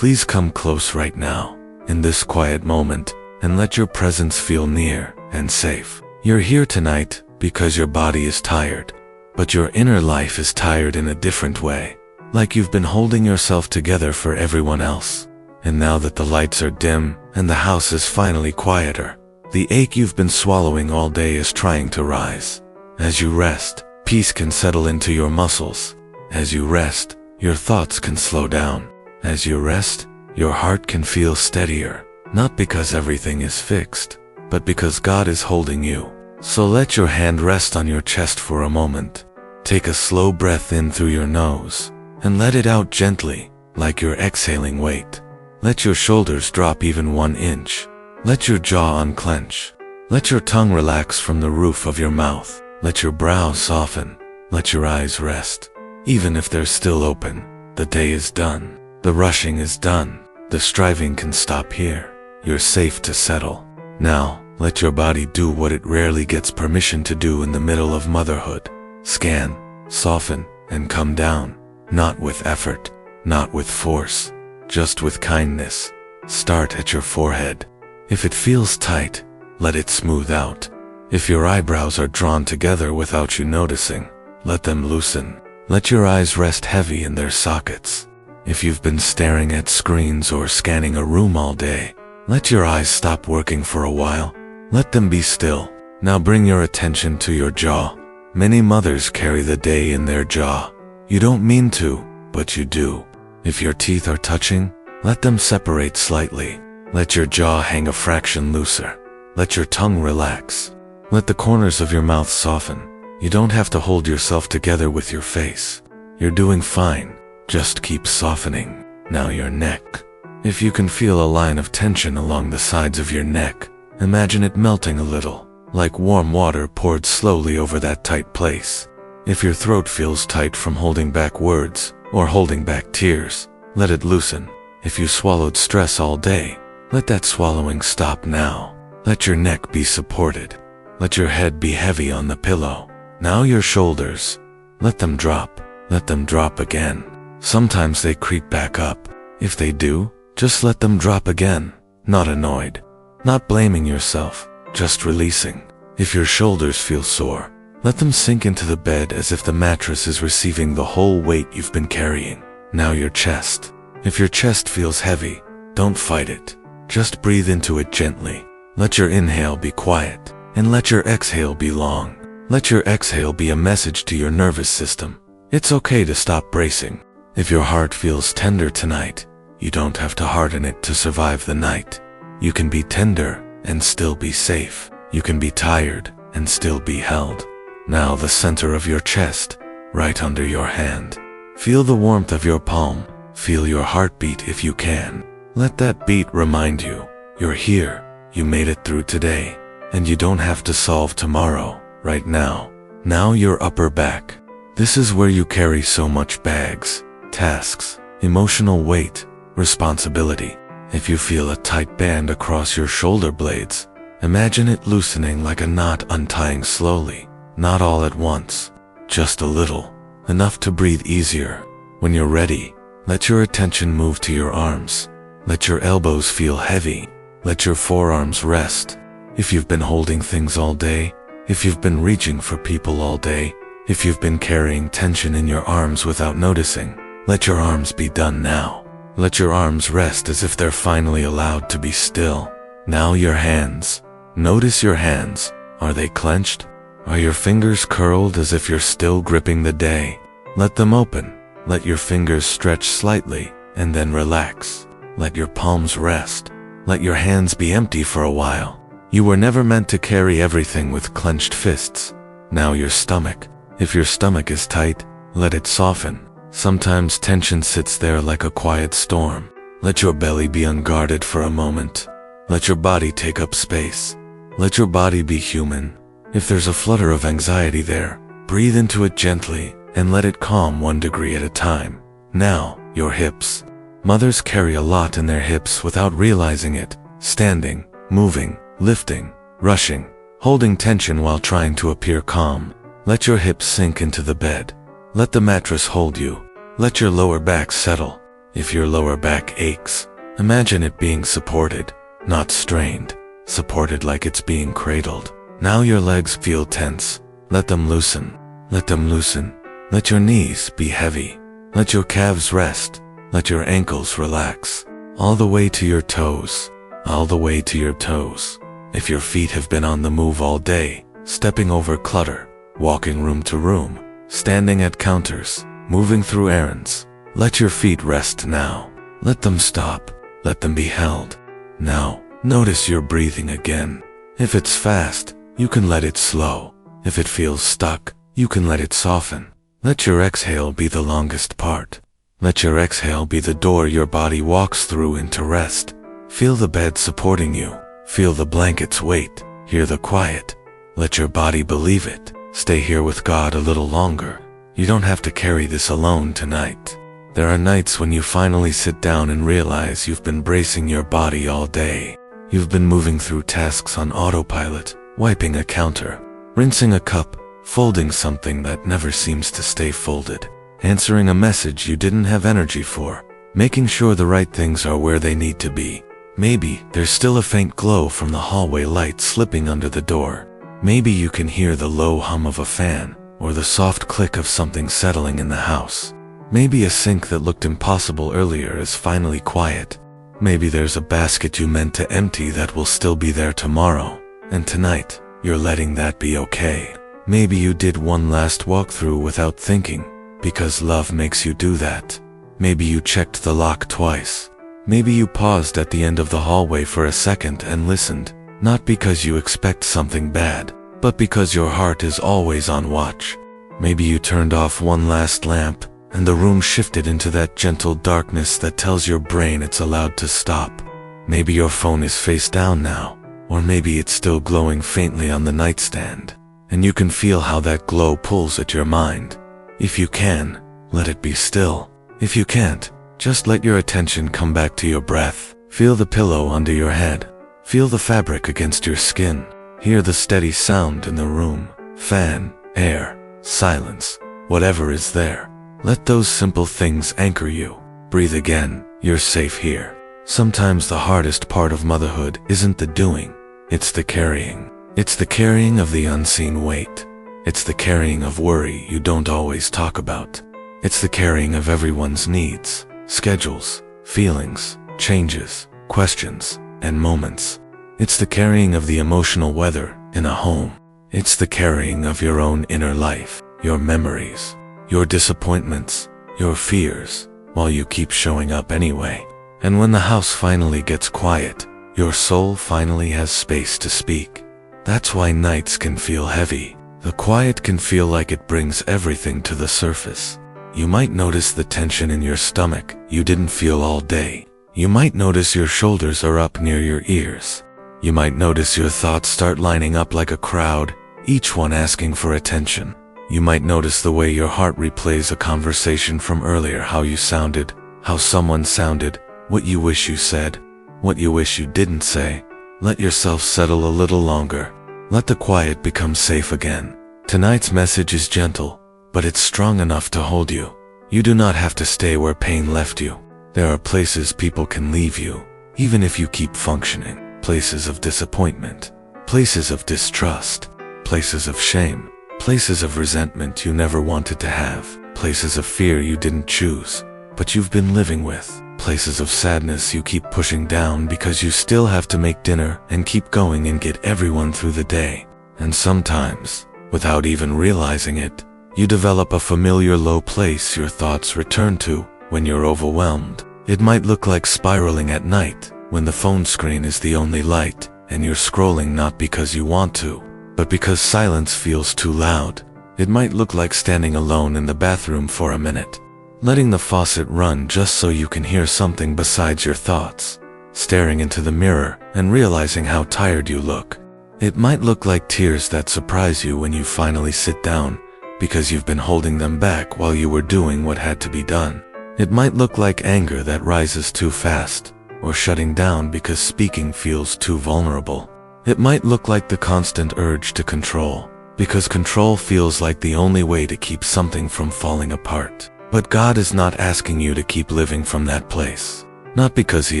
Please come close right now, in this quiet moment, and let your presence feel near and safe. You're here tonight because your body is tired, but your inner life is tired in a different way, like you've been holding yourself together for everyone else. And now that the lights are dim and the house is finally quieter, the ache you've been swallowing all day is trying to rise. As you rest, peace can settle into your muscles. As you rest, your thoughts can slow down. As you rest, your heart can feel steadier, not because everything is fixed, but because God is holding you. So let your hand rest on your chest for a moment. Take a slow breath in through your nose, and let it out gently, like you're exhaling weight. Let your shoulders drop even 1 inch. Let your jaw unclench. Let your tongue relax from the roof of your mouth. Let your brows soften. Let your eyes rest. Even if they're still open, the day is done. The rushing is done. The striving can stop here. You're safe to settle. Now, let your body do what it rarely gets permission to do in the middle of motherhood. Scan, soften, and come down. Not with effort, not with force, just with kindness. Start at your forehead. If it feels tight, let it smooth out. If your eyebrows are drawn together without you noticing, let them loosen. Let your eyes rest heavy in their sockets. If you've been staring at screens or scanning a room all day, let your eyes stop working for a while. Let them be still. Now bring your attention to your jaw. Many mothers carry the day in their jaw. You don't mean to, but you do. If your teeth are touching, let them separate slightly. Let your jaw hang a fraction looser. Let your tongue relax. Let the corners of your mouth soften. You don't have to hold yourself together with your face. You're doing fine. Just keep softening. Now your neck. If you can feel a line of tension along the sides of your neck, imagine it melting a little, like warm water poured slowly over that tight place. If your throat feels tight from holding back words or holding back tears, let it loosen. If you swallowed stress all day, let that swallowing stop now. Let your neck be supported. Let your head be heavy on the pillow. Now your shoulders. Let them drop. Let them drop again. Sometimes they creep back up. If they do, just let them drop again. Not annoyed. Not blaming yourself. Just releasing. If your shoulders feel sore, let them sink into the bed as if the mattress is receiving the whole weight you've been carrying. Now your chest. If your chest feels heavy, don't fight it. Just breathe into it gently. Let your inhale be quiet, and let your exhale be long. Let your exhale be a message to your nervous system. It's okay to stop bracing. If your heart feels tender tonight, you don't have to harden it to survive the night. You can be tender and still be safe. You can be tired and still be held. Now the center of your chest, right under your hand. Feel the warmth of your palm. Feel your heartbeat if you can. Let that beat remind you, you're here, you made it through today, and you don't have to solve tomorrow, right now. Now your upper back. This is where you carry so much bags, tasks, emotional weight, responsibility. If you feel a tight band across your shoulder blades, imagine it loosening like a knot untying slowly, not all at once, just a little, enough to breathe easier. When you're ready, let your attention move to your arms. Let your elbows feel heavy. Let your forearms rest. If you've been holding things all day, if you've been reaching for people all day, if you've been carrying tension in your arms without noticing, let your arms be done now. Let your arms rest as if they're finally allowed to be still. Now your hands. Notice your hands. Are they clenched? Are your fingers curled as if you're still gripping the day? Let them open. Let your fingers stretch slightly, and then relax. Let your palms rest. Let your hands be empty for a while. You were never meant to carry everything with clenched fists. Now your stomach. If your stomach is tight, let it soften. Sometimes tension sits there like a quiet storm. Let your belly be unguarded for a moment. Let your body take up space. Let your body be human. If there's a flutter of anxiety there, breathe into it gently and let it calm 1 degree at a time. Now, your hips. Mothers carry a lot in their hips without realizing it. Standing, moving, lifting, rushing, holding tension while trying to appear calm. Let your hips sink into the bed. Let the mattress hold you. Let your lower back settle. If your lower back aches, imagine it being supported, not strained, supported like it's being cradled. Now your legs feel tense. Let them loosen. Let them loosen. Let your knees be heavy. Let your calves rest. Let your ankles relax. All the way to your toes. All the way to your toes. If your feet have been on the move all day, stepping over clutter, walking room to room, standing at counters, moving through errands, let your feet rest now. Let them stop. Let them be held. Now, notice your breathing again. If it's fast, you can let it slow. If it feels stuck, you can let it soften. Let your exhale be the longest part. Let your exhale be the door your body walks through into rest. Feel the bed supporting you. Feel the blanket's weight. Hear the quiet. Let your body believe it. Stay here with God a little longer. You don't have to carry this alone tonight. There are nights when you finally sit down and realize you've been bracing your body all day. You've been moving through tasks on autopilot, wiping a counter, rinsing a cup, folding something that never seems to stay folded, answering a message you didn't have energy for, making sure the right things are where they need to be. Maybe there's still a faint glow from the hallway light slipping under the door. Maybe you can hear the low hum of a fan, or the soft click of something settling in the house. Maybe a sink that looked impossible earlier is finally quiet. Maybe there's a basket you meant to empty that will still be there tomorrow, and tonight, you're letting that be okay. Maybe you did one last walkthrough without thinking, because love makes you do that. Maybe you checked the lock twice. Maybe you paused at the end of the hallway for a second and listened, not because you expect something bad, but because your heart is always on watch. Maybe you turned off one last lamp, and the room shifted into that gentle darkness that tells your brain it's allowed to stop. Maybe your phone is face down now, or maybe it's still glowing faintly on the nightstand, and you can feel how that glow pulls at your mind. If you can, let it be still. If you can't, just let your attention come back to your breath. Feel the pillow under your head. Feel the fabric against your skin. Hear the steady sound in the room. Fan, air, silence, whatever is there. Let those simple things anchor you. Breathe again. You're safe here. Sometimes the hardest part of motherhood isn't the doing, it's the carrying. It's the carrying of the unseen weight. It's the carrying of worry you don't always talk about. It's the carrying of everyone's needs, schedules, feelings, changes, questions, and moments. It's the carrying of the emotional weather in a home. It's the carrying of your own inner life, your memories, your disappointments, your fears, while you keep showing up anyway. And when the house finally gets quiet, your soul finally has space to speak. That's why nights can feel heavy. The quiet can feel like it brings everything to the surface. You might notice the tension in your stomach you didn't feel all day. You might notice your shoulders are up near your ears. You might notice your thoughts start lining up like a crowd, each one asking for attention. You might notice the way your heart replays a conversation from earlier, how you sounded, how someone sounded, what you wish you said, what you wish you didn't say. Let yourself settle a little longer. Let the quiet become safe again. Tonight's message is gentle, but it's strong enough to hold you. You do not have to stay where pain left you. There are places people can leave you, even if you keep functioning. Places of disappointment, places of distrust, places of shame, places of resentment you never wanted to have, places of fear you didn't choose, but you've been living with, places of sadness you keep pushing down because you still have to make dinner and keep going and get everyone through the day. And sometimes, without even realizing it, you develop a familiar low place your thoughts return to when you're overwhelmed. It might look like spiraling at night, when the phone screen is the only light, and you're scrolling not because you want to, but because silence feels too loud. It might look like standing alone in the bathroom for a minute, letting the faucet run just so you can hear something besides your thoughts, staring into the mirror and realizing how tired you look. It might look like tears that surprise you when you finally sit down, because you've been holding them back while you were doing what had to be done. It might look like anger that rises too fast, or shutting down because speaking feels too vulnerable. It might look like the constant urge to control, because control feels like the only way to keep something from falling apart. But God is not asking you to keep living from that place. Not because He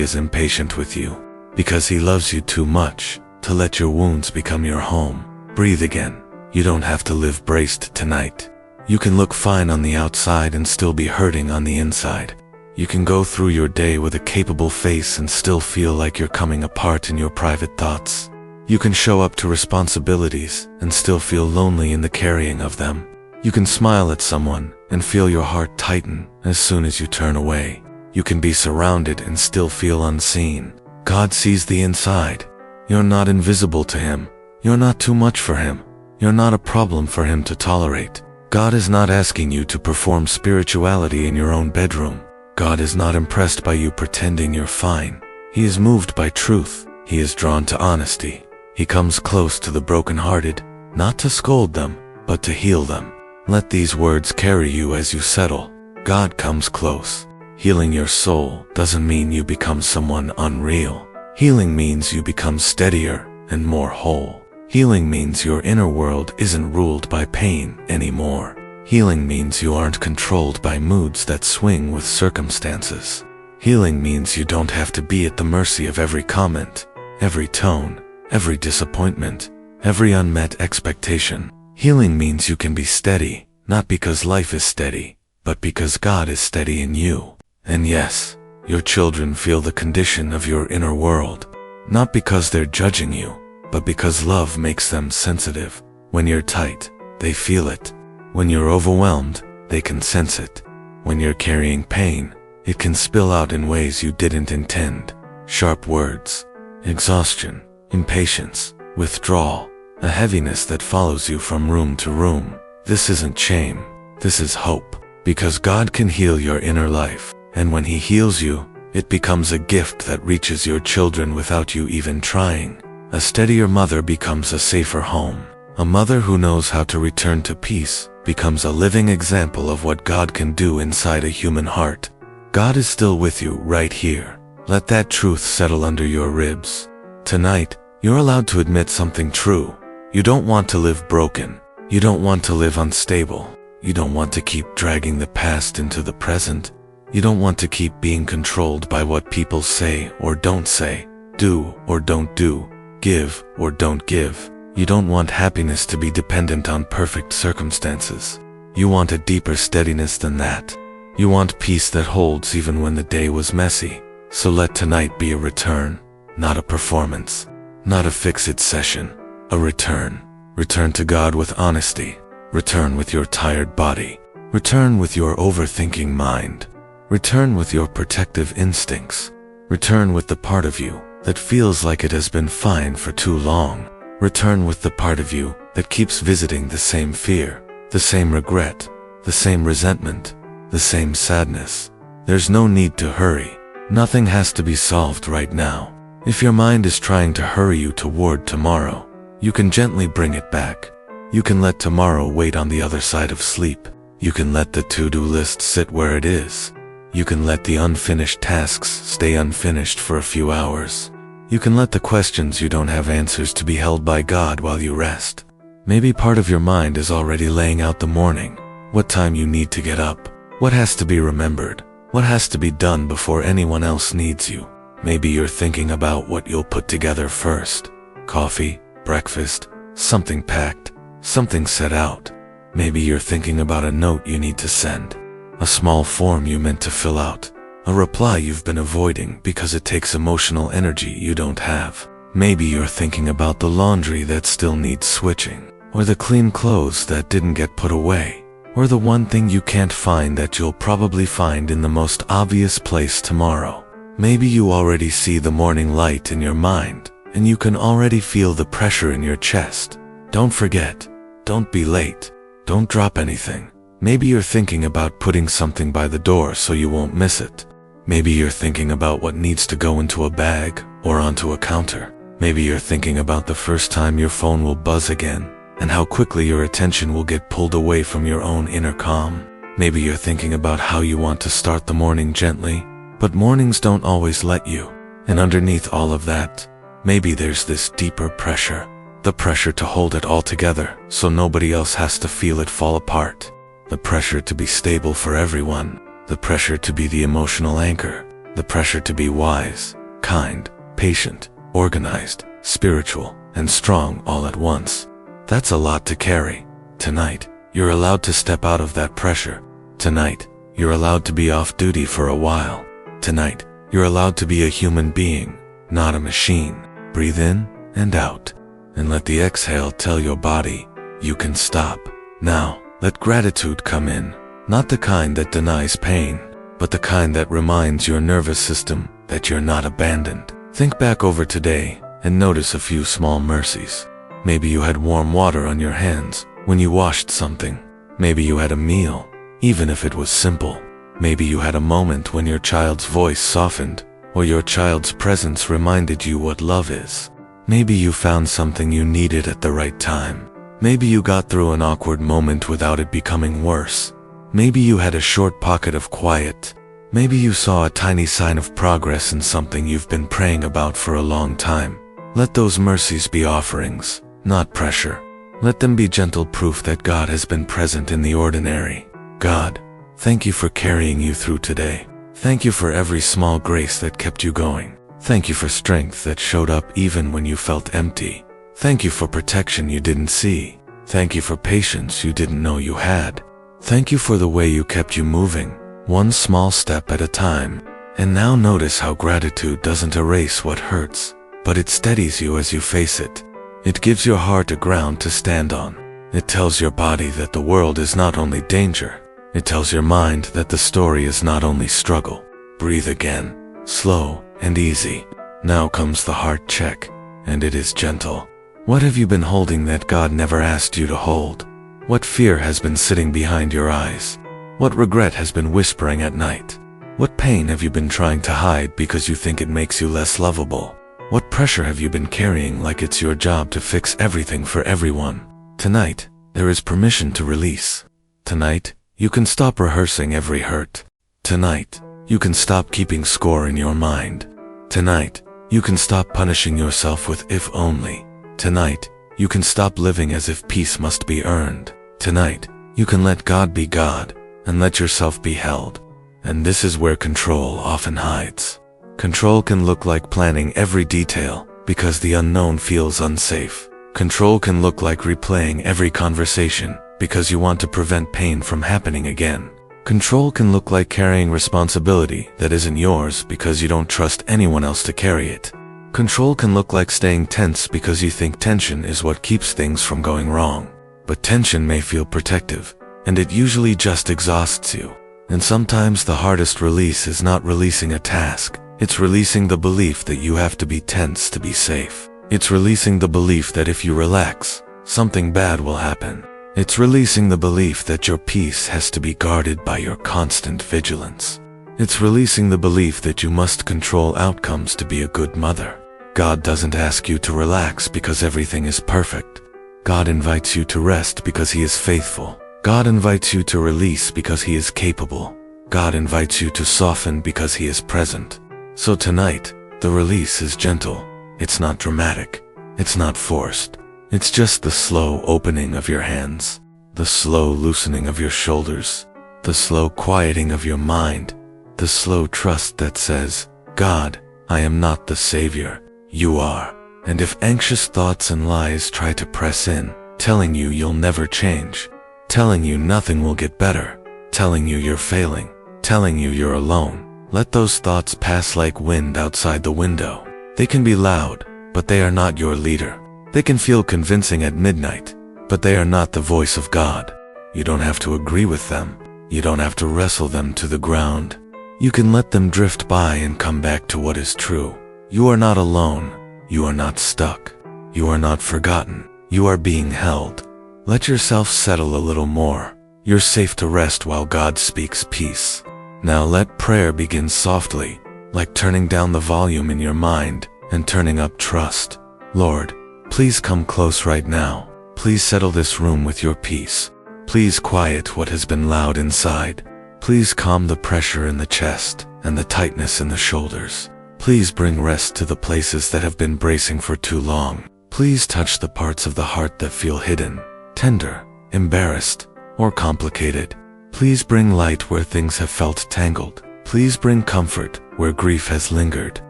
is impatient with you, because He loves you too much to let your wounds become your home. Breathe again. You don't have to live braced tonight. You can look fine on the outside and still be hurting on the inside. You can go through your day with a capable face and still feel like you're coming apart in your private thoughts. You can show up to responsibilities and still feel lonely in the carrying of them. You can smile at someone and feel your heart tighten as soon as you turn away. You can be surrounded and still feel unseen. God sees the inside. You're not invisible to Him. You're not too much for Him. You're not a problem for Him to tolerate. God is not asking you to perform spirituality in your own bedroom. God is not impressed by you pretending you're fine. He is moved by truth. He is drawn to honesty. He comes close to the brokenhearted, not to scold them, but to heal them. Let these words carry you as you settle. God comes close. Healing your soul doesn't mean you become someone unreal. Healing means you become steadier and more whole. Healing means your inner world isn't ruled by pain anymore. Healing means you aren't controlled by moods that swing with circumstances. Healing means you don't have to be at the mercy of every comment, every tone, every disappointment, every unmet expectation. Healing means you can be steady, not because life is steady, but because God is steady in you. And yes, your children feel the condition of your inner world, not because they're judging you, but because love makes them sensitive. When you're tight, they feel it. When you're overwhelmed, they can sense it. When you're carrying pain, it can spill out in ways you didn't intend. Sharp words, exhaustion, impatience, withdrawal, a heaviness that follows you from room to room. This isn't shame, this is hope, because God can heal your inner life, and when He heals you, it becomes a gift that reaches your children without you even trying. A steadier mother becomes a safer home. A mother who knows how to return to peace becomes a living example of what God can do inside a human heart. God is still with you right here. Let that truth settle under your ribs. Tonight, you're allowed to admit something true. You don't want to live broken. You don't want to live unstable. You don't want to keep dragging the past into the present. You don't want to keep being controlled by what people say or don't say, do or don't do, give or don't give. You don't want happiness to be dependent on perfect circumstances. You want a deeper steadiness than that. You want peace that holds even when the day was messy. So let tonight be a return, not a performance, not a fix-it session, a return. Return to God with honesty. Return with your tired body. Return with your overthinking mind. Return with your protective instincts. Return with the part of you that feels like it has been fine for too long. Return with the part of you that keeps visiting the same fear, the same regret, the same resentment, the same sadness. There's no need to hurry. Nothing has to be solved right now. If your mind is trying to hurry you toward tomorrow, you can gently bring it back. You can let tomorrow wait on the other side of sleep. You can let the to-do list sit where it is. You can let the unfinished tasks stay unfinished for a few hours. You can let the questions you don't have answers to be held by God while you rest. Maybe part of your mind is already laying out the morning, what time you need to get up, what has to be remembered, what has to be done before anyone else needs you. Maybe you're thinking about what you'll put together first. Coffee, breakfast, something packed, something set out. Maybe you're thinking about a note you need to send, a small form you meant to fill out, a reply you've been avoiding because it takes emotional energy you don't have. Maybe you're thinking about the laundry that still needs switching, or the clean clothes that didn't get put away, or the one thing you can't find that you'll probably find in the most obvious place tomorrow. Maybe you already see the morning light in your mind, and you can already feel the pressure in your chest. Don't forget. Don't be late. Don't drop anything. Maybe you're thinking about putting something by the door so you won't miss it. Maybe you're thinking about what needs to go into a bag or onto a counter. Maybe you're thinking about the first time your phone will buzz again, and how quickly your attention will get pulled away from your own inner calm. Maybe you're thinking about how you want to start the morning gently, but mornings don't always let you. And underneath all of that, maybe there's this deeper pressure. The pressure to hold it all together so nobody else has to feel it fall apart. the pressure to be stable for everyone, the pressure to be the emotional anchor, the pressure to be wise, kind, patient, organized, spiritual, and strong all at once. That's a lot to carry. Tonight, you're allowed to step out of that pressure. Tonight, you're allowed to be off duty for a while. Tonight, you're allowed to be a human being, not a machine. Breathe in and out, and let the exhale tell your body, you can stop. Now, let gratitude come in, not the kind that denies pain, but the kind that reminds your nervous system that you're not abandoned. Think back over today and notice a few small mercies. Maybe you had warm water on your hands when you washed something. Maybe you had a meal, even if it was simple. Maybe you had a moment when your child's voice softened, or your child's presence reminded you what love is. Maybe you found something you needed at the right time. Maybe you got through an awkward moment without it becoming worse. Maybe you had a short pocket of quiet. Maybe you saw a tiny sign of progress in something you've been praying about for a long time. Let those mercies be offerings, not pressure. Let them be gentle proof that God has been present in the ordinary. God, thank you for carrying you through today. Thank you for every small grace that kept you going. Thank you for strength that showed up even when you felt empty. Thank you for protection you didn't see. Thank you for patience you didn't know you had. Thank you for the way you kept you moving, one small step at a time. And now notice how gratitude doesn't erase what hurts, but it steadies you as you face it. It gives your heart a ground to stand on. It tells your body that the world is not only danger. It tells your mind that the story is not only struggle. Breathe again, slow and easy. Now comes the heart check, and it is gentle. What have you been holding that God never asked you to hold? What fear has been sitting behind your eyes? What regret has been whispering at night? What pain have you been trying to hide because you think it makes you less lovable? What pressure have you been carrying like it's your job to fix everything for everyone? Tonight, there is permission to release. Tonight, you can stop rehearsing every hurt. Tonight, you can stop keeping score in your mind. Tonight, you can stop punishing yourself with if only. Tonight, you can stop living as if peace must be earned. Tonight, you can let God be God and let yourself be held. And this is where control often hides. Control can look like planning every detail because the unknown feels unsafe. Control can look like replaying every conversation because you want to prevent pain from happening again. Control can look like carrying responsibility that isn't yours because you don't trust anyone else to carry it. Control can look like staying tense because you think tension is what keeps things from going wrong. But tension may feel protective, and it usually just exhausts you. And sometimes the hardest release is not releasing a task. It's releasing the belief that you have to be tense to be safe. It's releasing the belief that if you relax, something bad will happen. It's releasing the belief that your peace has to be guarded by your constant vigilance. It's releasing the belief that you must control outcomes to be a good mother. God doesn't ask you to relax because everything is perfect. God invites you to rest because He is faithful. God invites you to release because He is capable. God invites you to soften because He is present. So tonight, the release is gentle. It's not dramatic. It's not forced. It's just the slow opening of your hands, the slow loosening of your shoulders, the slow quieting of your mind, the slow trust that says, God, I am not the Savior, you are. And if anxious thoughts and lies try to press in, telling you you'll never change, telling you nothing will get better, telling you you're failing, telling you you're alone, let those thoughts pass like wind outside the window. They can be loud, but they are not your leader. They can feel convincing at midnight, but they are not the voice of God. You don't have to agree with them. You don't have to wrestle them to the ground. You can let them drift by and come back to what is true. You are not alone. You are not stuck. You are not forgotten. You are being held. Let yourself settle a little more. You're safe to rest while God speaks peace. Now let prayer begin softly, like turning down the volume in your mind and turning up trust. Lord, please come close right now. Please settle this room with your peace. Please quiet what has been loud inside. Please calm the pressure in the chest and the tightness in the shoulders. Please bring rest to the places that have been bracing for too long. Please touch the parts of the heart that feel hidden, tender, embarrassed, or complicated. Please bring light where things have felt tangled. Please bring comfort where grief has lingered.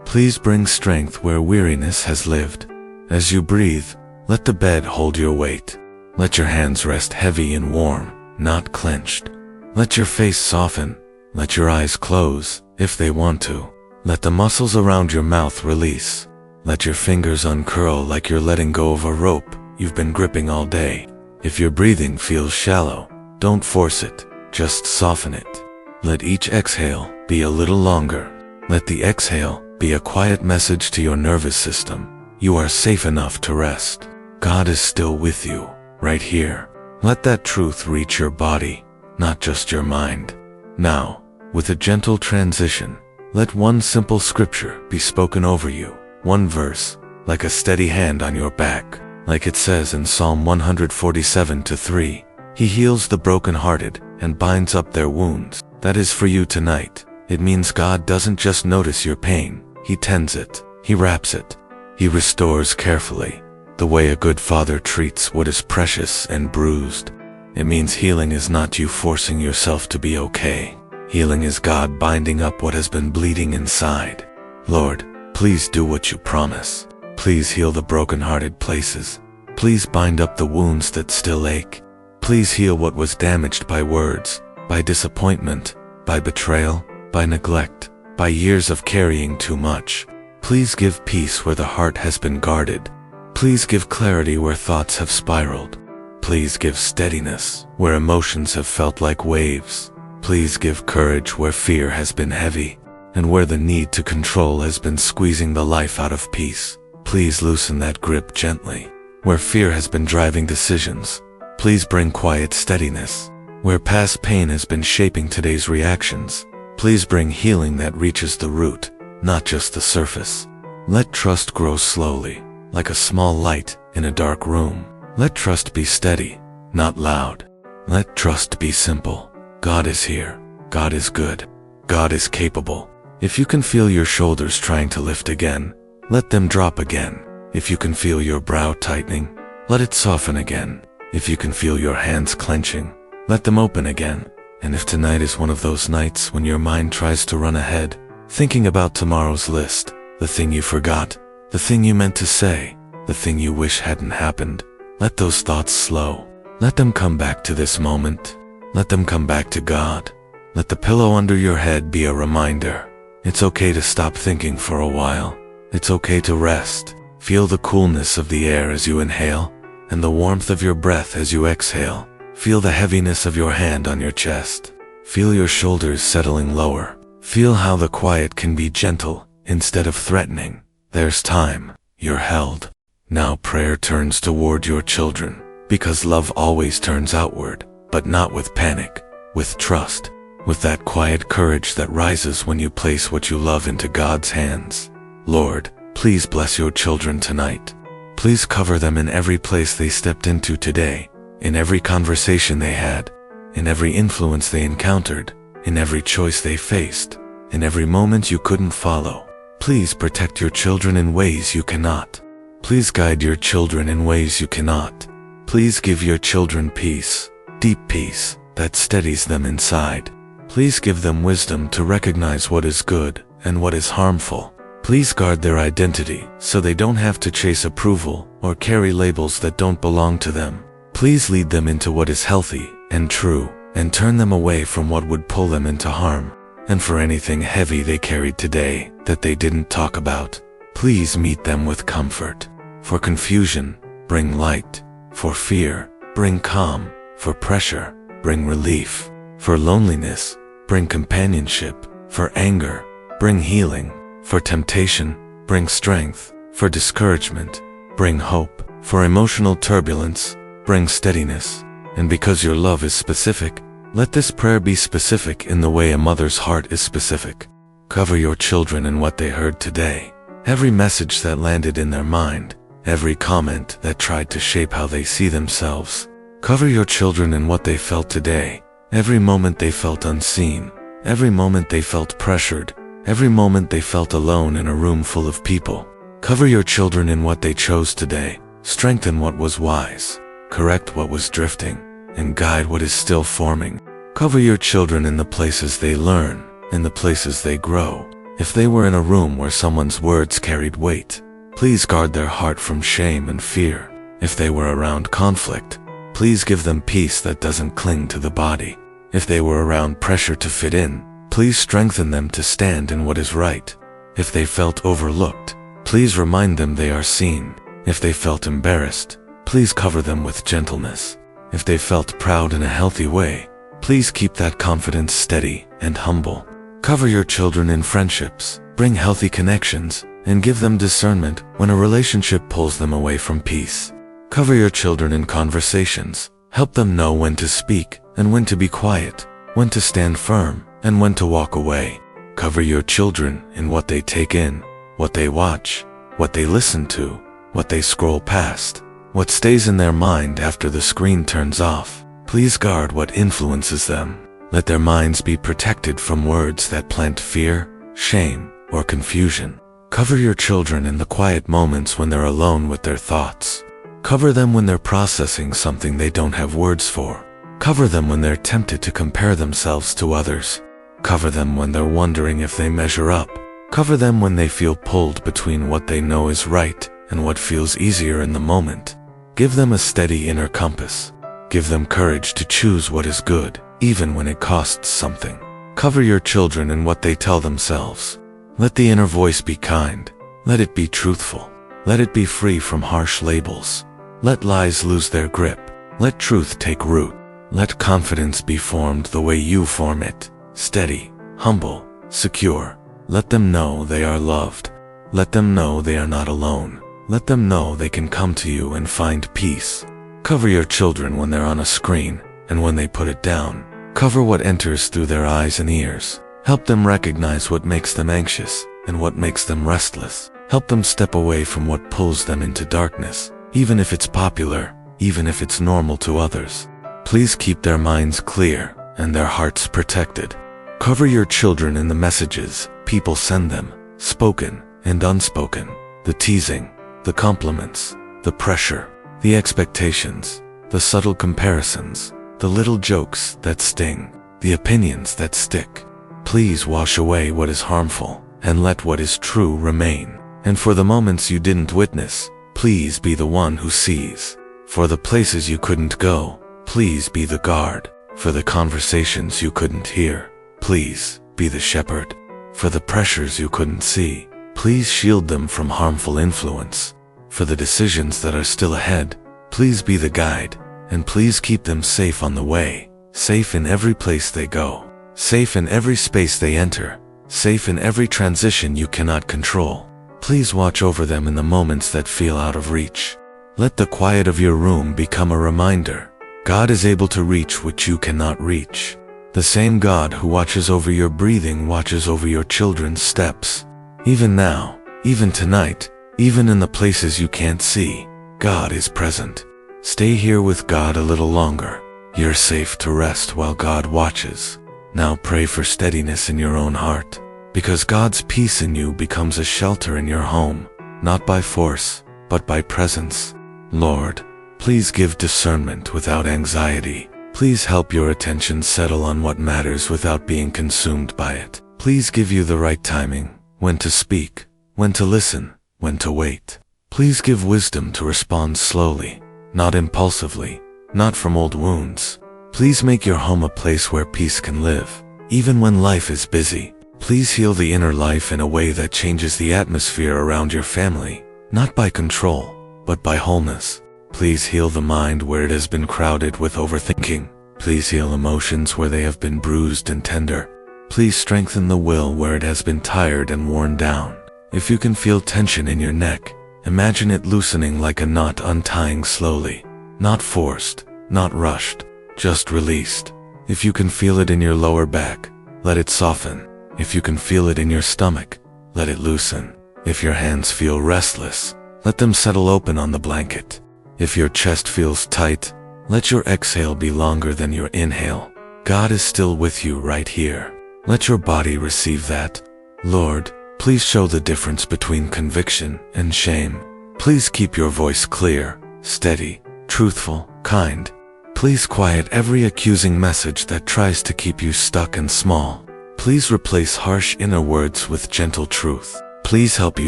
Please bring strength where weariness has lived. As you breathe, let the bed hold your weight. Let your hands rest heavy and warm, not clenched. Let your face soften. Let your eyes close, if they want to. Let the muscles around your mouth release. Let your fingers uncurl like you're letting go of a rope you've been gripping all day. If your breathing feels shallow, don't force it, just soften it. Let each exhale be a little longer. Let the exhale be a quiet message to your nervous system. You are safe enough to rest. God is still with you, right here. Let that truth reach your body, not just your mind. Now, with a gentle transition, let one simple scripture be spoken over you. One verse, like a steady hand on your back. Like it says in Psalm 147:3, He heals the brokenhearted and binds up their wounds. That is for you tonight. It means God doesn't just notice your pain. He tends it. He wraps it. He restores carefully, the way a good father treats what is precious and bruised. It means healing is not you forcing yourself to be okay. Healing is God binding up what has been bleeding inside. Lord, please do what you promise. Please heal the brokenhearted places. Please bind up the wounds that still ache. Please heal what was damaged by words, by disappointment, by betrayal, by neglect, by years of carrying too much. Please give peace where the heart has been guarded. Please give clarity where thoughts have spiraled. Please give steadiness where emotions have felt like waves. Please give courage where fear has been heavy, and where the need to control has been squeezing the life out of peace. Please loosen that grip gently. Where fear has been driving decisions, please bring quiet steadiness. Where past pain has been shaping today's reactions, please bring healing that reaches the root, not just the surface. Let trust grow slowly, like a small light in a dark room. Let trust be steady, not loud. Let trust be simple. God is here. God is good. God is capable. If you can feel your shoulders trying to lift again, let them drop again. If you can feel your brow tightening, let it soften again. If you can feel your hands clenching, let them open again. And if tonight is one of those nights when your mind tries to run ahead, thinking about tomorrow's list, the thing you forgot, the thing you meant to say, the thing you wish hadn't happened, let those thoughts slow. Let them come back to this moment. Let them come back to God. Let the pillow under your head be a reminder. It's okay to stop thinking for a while. It's okay to rest. Feel the coolness of the air as you inhale, and the warmth of your breath as you exhale. Feel the heaviness of your hand on your chest. Feel your shoulders settling lower. Feel how the quiet can be gentle instead of threatening. There's time. You're held. Now prayer turns toward your children, because love always turns outward, but not with panic, with trust, with that quiet courage that rises when you place what you love into God's hands. Lord, please bless your children tonight. Please cover them in every place they stepped into today, in every conversation they had, in every influence they encountered, in every choice they faced, in every moment you couldn't follow. Please protect your children in ways you cannot. Please guide your children in ways you cannot. Please give your children peace, deep peace, that steadies them inside. Please give them wisdom to recognize what is good and what is harmful. Please guard their identity so they don't have to chase approval or carry labels that don't belong to them. Please lead them into what is healthy and true, and turn them away from what would pull them into harm. And for anything heavy they carried today that they didn't talk about, please meet them with comfort. For confusion, bring light. For fear, bring calm. For pressure, bring relief. For loneliness, bring companionship. For anger, bring healing. For temptation, bring strength. For discouragement, bring hope. For emotional turbulence, bring steadiness. And because your love is specific, let this prayer be specific in the way a mother's heart is specific. Cover your children in what they heard today. Every message that landed in their mind, every comment that tried to shape how they see themselves. Cover your children in what they felt today. Every moment they felt unseen. Every moment they felt pressured. Every moment they felt alone in a room full of people. Cover your children in what they chose today. Strengthen what was wise. Correct what was drifting, and guide what is still forming. Cover your children in the places they learn, in the places they grow. If they were in a room where someone's words carried weight, please guard their heart from shame and fear. If they were around conflict, please give them peace that doesn't cling to the body. If they were around pressure to fit in, please strengthen them to stand in what is right. If they felt overlooked, please remind them they are seen. If they felt embarrassed, please cover them with gentleness. If they felt proud in a healthy way, please keep that confidence steady and humble. Cover your children in friendships, bring healthy connections, and give them discernment when a relationship pulls them away from peace. Cover your children in conversations, help them know when to speak and when to be quiet, when to stand firm and when to walk away. Cover your children in what they take in, what they watch, what they listen to, what they scroll past, what stays in their mind after the screen turns off. Please guard what influences them. Let their minds be protected from words that plant fear, shame, or confusion. Cover your children in the quiet moments when they're alone with their thoughts. Cover them when they're processing something they don't have words for. Cover them when they're tempted to compare themselves to others. Cover them when they're wondering if they measure up. Cover them when they feel pulled between what they know is right and what feels easier in the moment. Give them a steady inner compass. Give them courage to choose what is good, even when it costs something. Cover your children in what they tell themselves. Let the inner voice be kind. Let it be truthful. Let it be free from harsh labels. Let lies lose their grip. Let truth take root. Let confidence be formed the way you form it. Steady, humble, secure. Let them know they are loved. Let them know they are not alone. Let them know they can come to you and find peace. Cover your children when they're on a screen and when they put it down. Cover what enters through their eyes and ears. Help them recognize what makes them anxious and what makes them restless. Help them step away from what pulls them into darkness, even if it's popular, even if it's normal to others. Please keep their minds clear and their hearts protected. Cover your children in the messages people send them, spoken and unspoken, the teasing, the compliments, the pressure, the expectations, the subtle comparisons, the little jokes that sting, the opinions that stick. Please wash away what is harmful and let what is true remain. And for the moments you didn't witness, please be the one who sees. For the places you couldn't go, please be the guard. For the conversations you couldn't hear, please be the shepherd. For the pressures you couldn't see, please shield them from harmful influence. For the decisions that are still ahead, please be the guide, and please keep them safe on the way, safe in every place they go, safe in every space they enter, safe in every transition you cannot control. Please watch over them in the moments that feel out of reach. Let the quiet of your room become a reminder. God is able to reach what you cannot reach. The same God who watches over your breathing watches over your children's steps. Even now, even tonight, even in the places you can't see, God is present. Stay here with God a little longer. You're safe to rest while God watches. Now pray for steadiness in your own heart, because God's peace in you becomes a shelter in your home, not by force, but by presence. Lord, please give discernment without anxiety. Please help your attention settle on what matters without being consumed by it. Please give you the right timing, when to speak, when to listen, when to wait. Please give wisdom to respond slowly, not impulsively, not from old wounds. Please make your home a place where peace can live, even when life is busy. Please heal the inner life in a way that changes the atmosphere around your family, not by control, but by wholeness. Please heal the mind where it has been crowded with overthinking. Please heal emotions where they have been bruised and tender. Please strengthen the will where it has been tired and worn down. If you can feel tension in your neck, imagine it loosening like a knot untying slowly. Not forced, not rushed, just released. If you can feel it in your lower back, let it soften. If you can feel it in your stomach, let it loosen. If your hands feel restless, let them settle open on the blanket. If your chest feels tight, let your exhale be longer than your inhale. God is still with you right here. Let your body receive that. Lord, please show the difference between conviction and shame. Please keep your voice clear, steady, truthful, kind. Please quiet every accusing message that tries to keep you stuck and small. Please replace harsh inner words with gentle truth. Please help you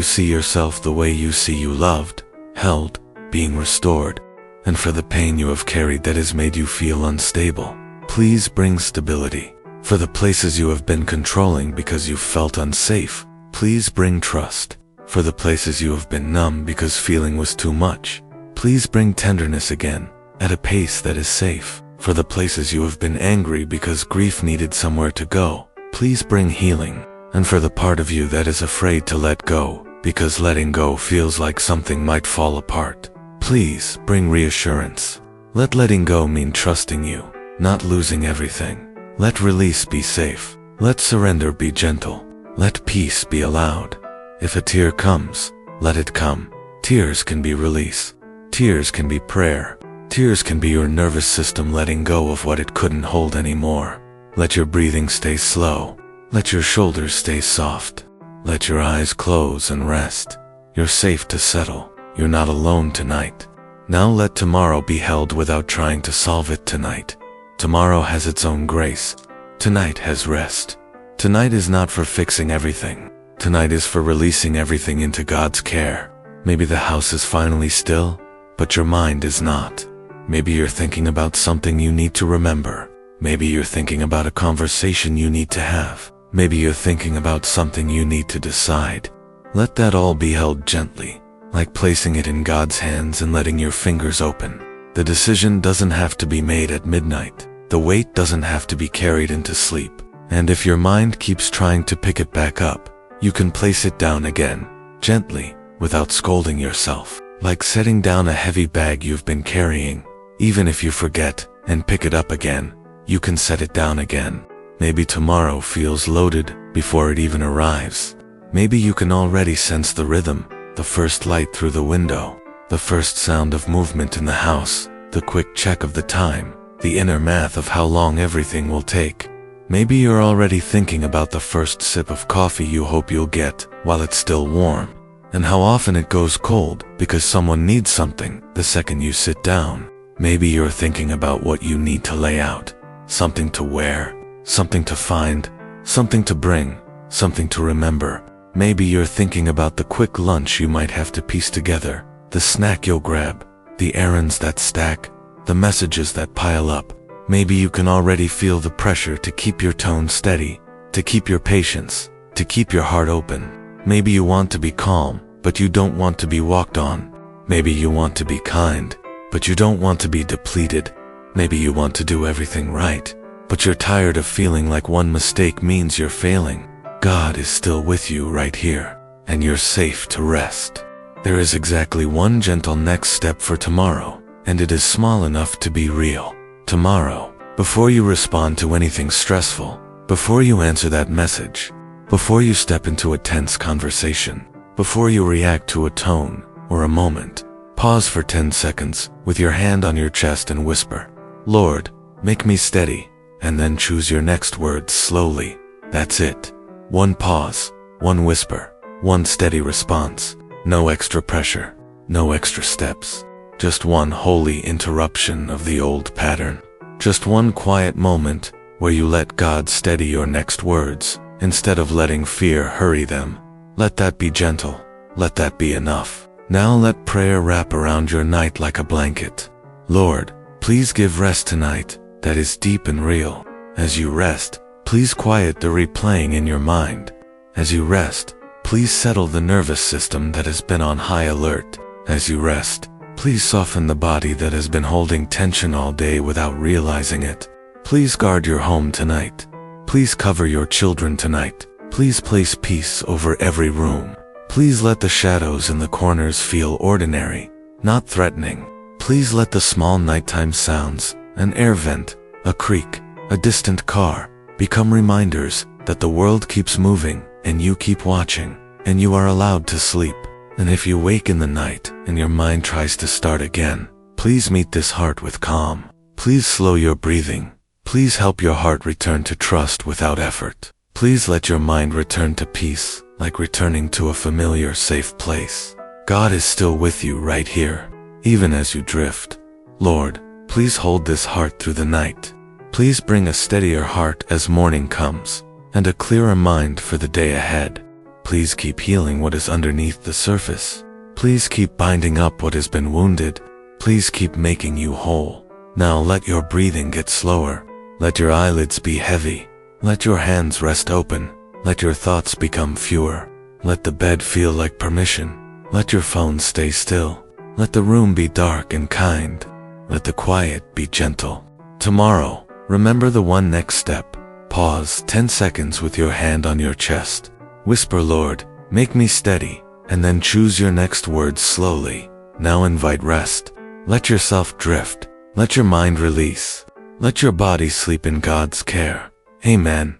see yourself the way you see you loved, held, being restored. And for the pain you have carried that has made you feel unstable, please bring stability. For the places you have been controlling because you felt unsafe, please bring trust. For the places you have been numb because feeling was too much, please bring tenderness again, at a pace that is safe. For the places you have been angry because grief needed somewhere to go, please bring healing. And for the part of you that is afraid to let go, because letting go feels like something might fall apart, please bring reassurance. Let letting go mean trusting you, not losing everything. Let release be safe. Let surrender be gentle. Let peace be allowed. If a tear comes, let it come. Tears can be release. Tears can be prayer. Tears can be your nervous system letting go of what it couldn't hold anymore. Let your breathing stay slow. Let your shoulders stay soft. Let your eyes close and rest. You're safe to settle. You're not alone tonight. Now let tomorrow be held without trying to solve it tonight. Tomorrow has its own grace. Tonight has rest. Tonight is not for fixing everything. Tonight is for releasing everything into God's care. Maybe the house is finally still, but your mind is not. Maybe you're thinking about something you need to remember. Maybe you're thinking about a conversation you need to have. Maybe you're thinking about something you need to decide. Let that all be held gently, like placing it in God's hands and letting your fingers open. The decision doesn't have to be made at midnight. The weight doesn't have to be carried into sleep. And if your mind keeps trying to pick it back up, you can place it down again, gently, without scolding yourself. Like setting down a heavy bag you've been carrying. Even if you forget and pick it up again, you can set it down again. Maybe tomorrow feels loaded before it even arrives. Maybe you can already sense the rhythm, the first light through the window, the first sound of movement in the house, the quick check of the time, the inner math of how long everything will take. Maybe you're already thinking about the first sip of coffee you hope you'll get while it's still warm, and how often it goes cold because someone needs something the second you sit down. Maybe you're thinking about what you need to lay out, something to wear, something to find, something to bring, something to remember. Maybe you're thinking about the quick lunch you might have to piece together, the snack you'll grab, the errands that stack, the messages that pile up. Maybe you can already feel the pressure to keep your tone steady, to keep your patience, to keep your heart open. Maybe you want to be calm, but you don't want to be walked on. Maybe you want to be kind, but you don't want to be depleted. Maybe you want to do everything right, but you're tired of feeling like one mistake means you're failing. God is still with you right here, and you're safe to rest. There is exactly one gentle next step for tomorrow, and it is small enough to be real. Tomorrow, before you respond to anything stressful, before you answer that message, before you step into a tense conversation, before you react to a tone or a moment, pause for 10 seconds with your hand on your chest and whisper, "Lord, make me steady," and then choose your next words slowly. That's it. One pause, one whisper, one steady response. No extra pressure, no extra steps. Just one holy interruption of the old pattern. Just one quiet moment where you let God steady your next words instead of letting fear hurry them. Let that be gentle. Let that be enough. Now let prayer wrap around your night like a blanket. Lord, please give rest tonight that is deep and real. As you rest, please quiet the replaying in your mind. As you rest, please settle the nervous system that has been on high alert. As you rest, please soften the body that has been holding tension all day without realizing it. Please guard your home tonight. Please cover your children tonight. Please place peace over every room. Please let the shadows in the corners feel ordinary, not threatening. Please let the small nighttime sounds, an air vent, a creak, a distant car, become reminders that the world keeps moving and you keep watching, and you are allowed to sleep. And if you wake in the night and your mind tries to start again, please meet this heart with calm. Please slow your breathing. Please help your heart return to trust without effort. Please let your mind return to peace, like returning to a familiar, safe place. God is still with you right here, even as you drift. Lord, Please hold this heart through the night. Please bring a steadier heart as morning comes, and a clearer mind for the day ahead. Please keep healing what is underneath the surface. Please keep binding up what has been wounded. Please keep making you whole. Now let your breathing get slower. Let your eyelids be heavy. Let your hands rest open. Let your thoughts become fewer. Let the bed feel like permission. Let your phone stay still. Let the room be dark and kind. Let the quiet be gentle. Tomorrow, remember the one next step. Pause 10 seconds with your hand on your chest. Whisper, Lord, make me steady, and then choose your next words slowly. Now invite rest. Let yourself drift. Let your mind release. Let your body sleep in God's care. Amen.